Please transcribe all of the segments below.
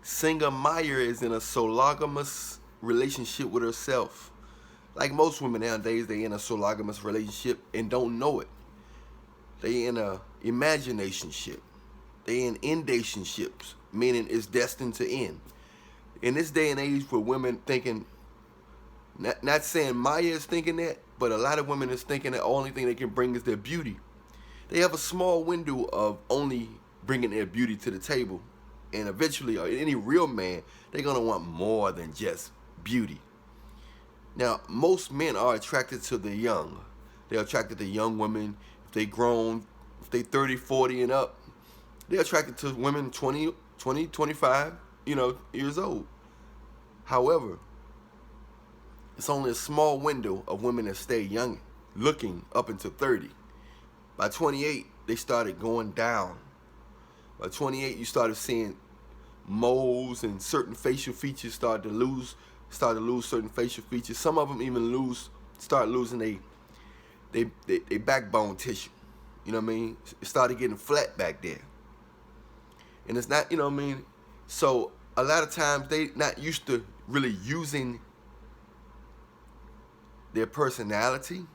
Singer Meyer is in a sologamous relationship with herself. Like most women nowadays, they in a sologamous relationship and don't know it. They in a imaginationship. They in endationships, meaning it's destined to end. In this day and age, for women thinking, not saying Maya is thinking that, but a lot of women is thinking the only thing they can bring is their beauty. They have a small window of only bringing their beauty to the table, and eventually, any real man, they're gonna want more than just beauty. Now, most men are attracted to the young. They're attracted to young women. If they grown, if they 30, 40 and up, they're attracted to women 20, 25, years old. However, it's only a small window of women that stay young, looking up until 30. By 28, they started going down. By 28, you started seeing moles and certain facial features start to lose certain facial features. Some of them even start losing they backbone tissue. You know what I mean? It started getting flat back there. And it's not, So a lot of times they not used to really using their personality.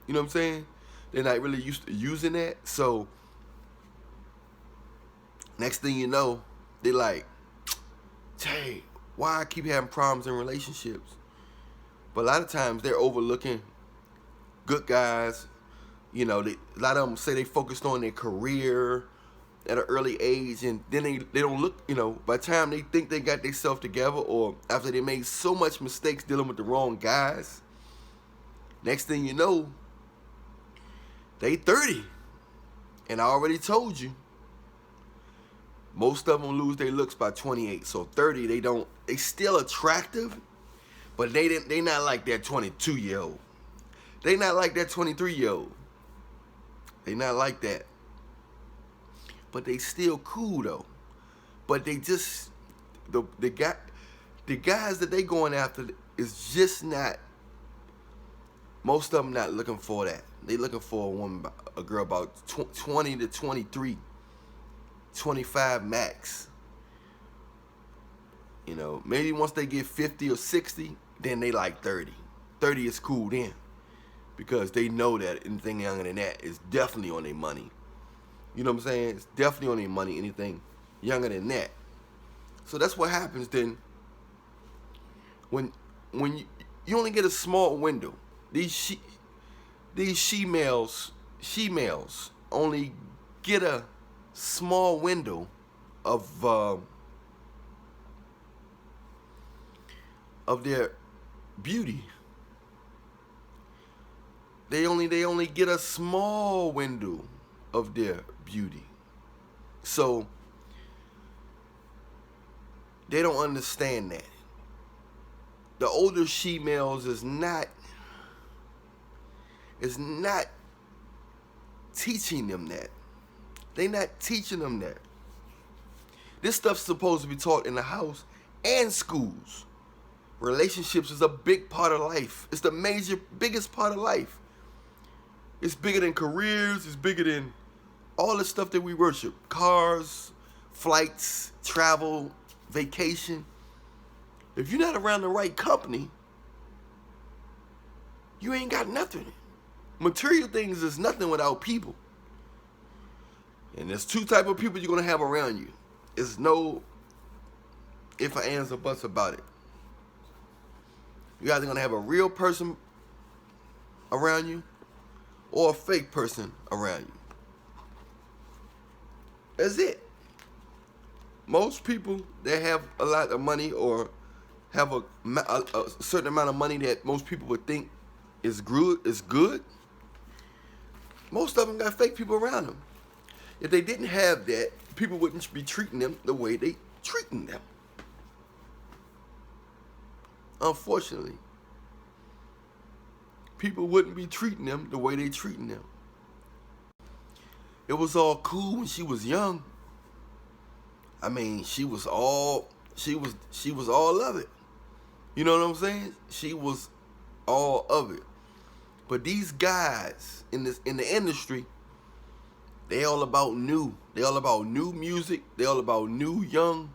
You know what I'm saying? They're not really used to using that. So next thing you know, they like, hey, why I keep having problems in relationships? But a lot of times they're overlooking good guys. A lot of them say they focused on their career at an early age, and then they don't look, by the time they think they got themselves together, or after they made so much mistakes dealing with the wrong guys, next thing you know, they 30. And I already told you, most of them lose their looks by 28. So 30, they still attractive, but they not like that 22-year-old. They not like that 23-year-old. They not like that. But they still cool though. But they just the guys that they going after is just not. Most of them not looking for that. They looking for a girl about 20 to 23, 25 max. Maybe once they get 50 or 60, then they like 30. 30 is cool then, because they know that anything younger than that is definitely on their money. You know what I'm saying? It's definitely on their money, anything younger than that. So that's what happens then when you only get a small window. These she-males only get a small window of their beauty. They only get a small window of their beauty. So they don't understand that. The older she-males is not teaching them that. They not teaching them that. This stuff's supposed to be taught in the house and schools. Relationships is a big part of life. It's the biggest part of life. It's bigger than careers. It's bigger than all the stuff that we worship. Cars, flights, travel, vacation. If you're not around the right company, you ain't got nothing. Material things is nothing without people. And there's two type of people you're going to have around you. It's no if, ands, or buts about it. You're either going to have a real person around you or a fake person around you. That's it. Most people that have a lot of money or have a certain amount of money that most people would think is good, most of them got fake people around them. If they didn't have that, people wouldn't be treating them the way they treating them. Unfortunately, people wouldn't be treating them the way they treating them. It was all cool when she was young. I mean, she was all of it. You know what I'm saying? She was all of it. But these guys in the industry, they all about new. They all about new music. They all about new young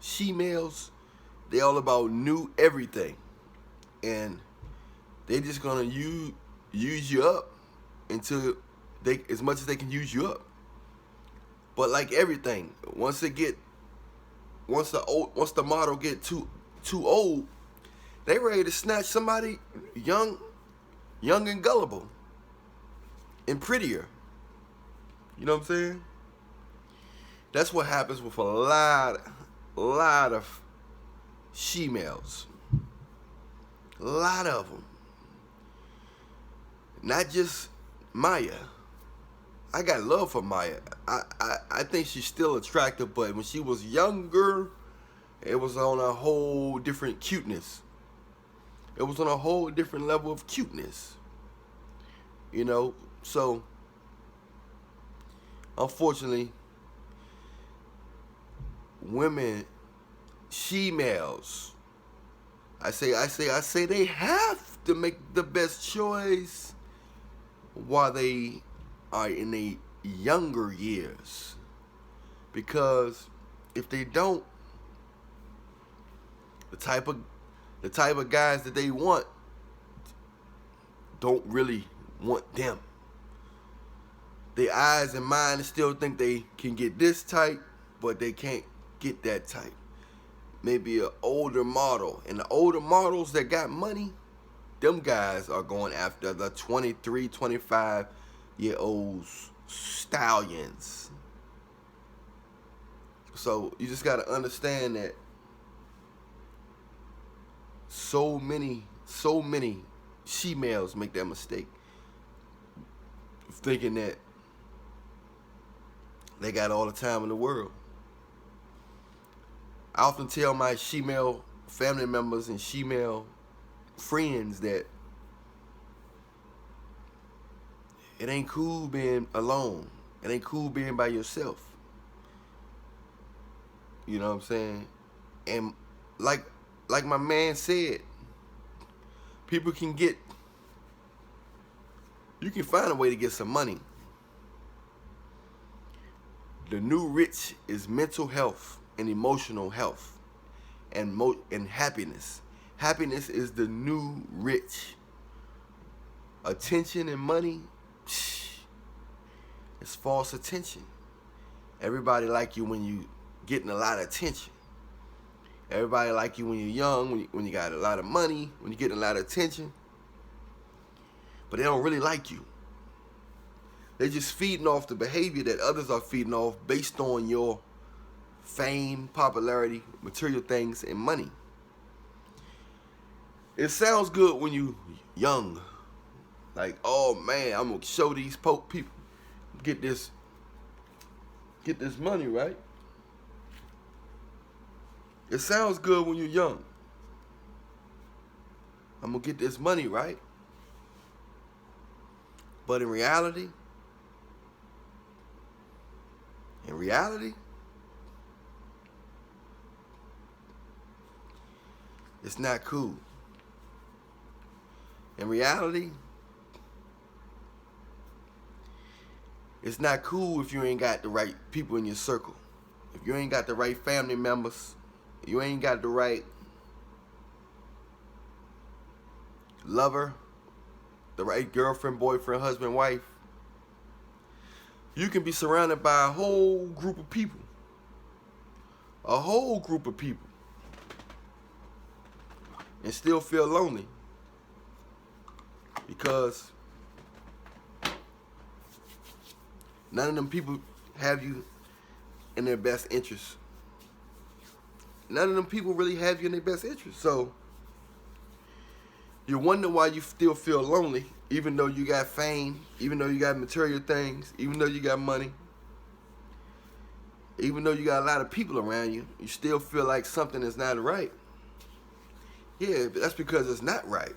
She-males, they all about new everything. And they just gonna use you up until as much as they can use you up. But like everything, once the model get too old, they ready to snatch somebody young and gullible and prettier. You know what I'm saying? That's what happens with a lot of she-males. A lot of them. Not just Maya. I got love for Maya. I think she's still attractive, but when she was younger, it was on a whole different cuteness. It was on a whole different level of cuteness. You know, so unfortunately, women, she-males, I say they have to make the best choice while they are in the younger years. Because if they don't, the type of guys that they want don't really want them. Their eyes and minds still think they can get this type, but they can't get that type. Maybe an older model. And the older models that got money, them guys are going after the 23, 25-year-old stallions. So you just got to understand that so many she-males make that mistake, thinking that they got all the time in the world. I often tell my she-male family members and she-male friends that it ain't cool being alone. It ain't cool being by yourself. You know what I'm saying? And like my man said, you can find a way to get some money. The new rich is mental health and emotional health and happiness. Happiness is the new rich. Attention and money, it's false attention. Everybody like you when you getting a lot of attention. Everybody like you when you're young, when you got a lot of money, when you're getting a lot of attention. But they don't really like you. They're just feeding off the behavior that others are feeding off based on your fame, popularity, material things, and money. It sounds good when you young. Like, oh man, I'm gonna show these people, get this money, right? It sounds good when you're young. I'm gonna get this money, right? But in reality, it's not cool. In reality, it's not cool if you ain't got the right people in your circle. If you ain't got the right family members, you ain't got the right lover, the right girlfriend, boyfriend, husband, wife. You can be surrounded by a whole group of people. And still feel lonely. Because none of them people have you in their best interest. None of them people really have you in their best interest. So you wonder why you still feel lonely, even though you got fame, even though you got material things, even though you got money, even though you got a lot of people around you, you still feel like something is not right. Yeah, but that's because it's not right.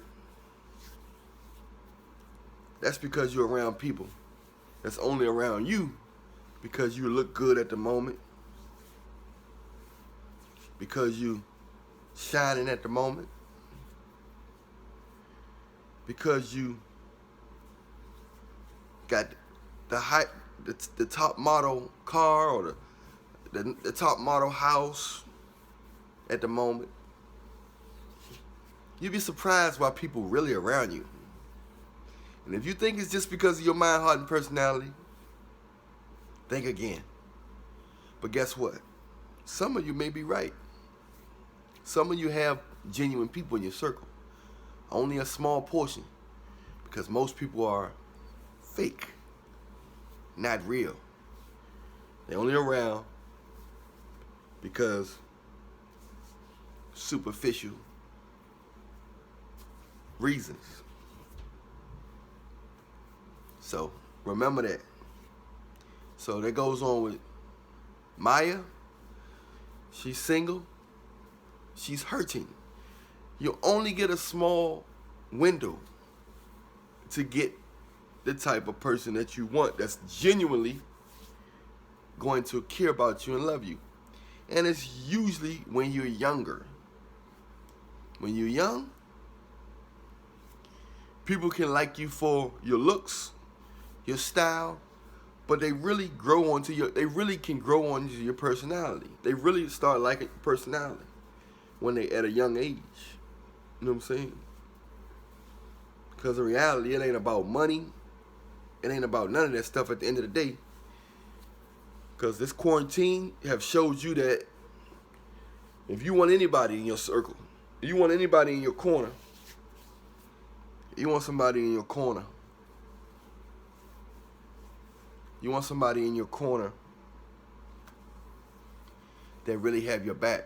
That's because you're around people that's only around you because you look good at the moment, because you shining at the moment, because you got the top model car or the top model house, at the moment, you'd be surprised why people really around you. And if you think it's just because of your mind, heart, and personality, think again. But guess what? Some of you may be right. Some of you have genuine people in your circle. Only a small portion. Because most people are fake, not real. They're only around because superficial reasons. So remember that. So that goes on with Maya. She's single. She's hurting. You only get a small window to get the type of person that you want that's genuinely going to care about you and love you. And it's usually when you're younger. When you're young, people can like you for your looks, your style, but they really can grow onto your personality. They really start liking your personality when they at a young age. You know what I'm saying? Because in reality, it ain't about money. It ain't about none of that stuff at the end of the day. Because this quarantine have showed you that if you want anybody in your circle, if you want anybody in your corner, you want somebody in your corner. You want somebody in your corner that really have your back.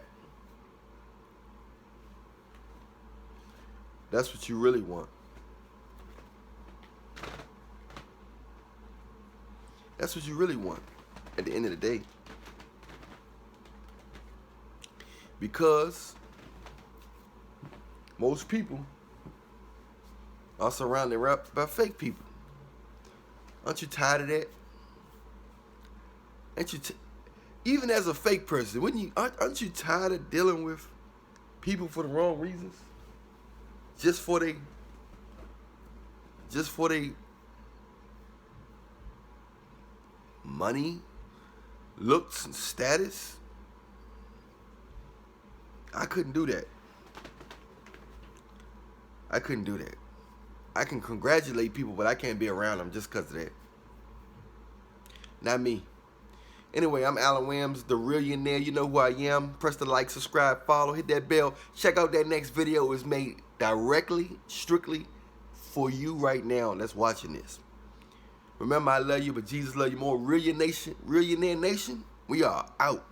That's what you really want. That's what you really want at the end of the day. Because most people are surrounded by fake people. Aren't you tired of that? Ain't you even as a fake person, aren't you tired of dealing with people for the wrong reasons? Just for they money, looks, and status? I couldn't do that. I couldn't do that. I can congratulate people, but I can't be around them just because of that. Not me. Anyway, I'm Allan Williams, the Reallionaire. You know who I am. Press the like, subscribe, follow, hit that bell. Check out that next video. It's made directly, strictly for you right now that's watching this. Remember, I love you, but Jesus loves you more. Reallionaire Nation, we are out.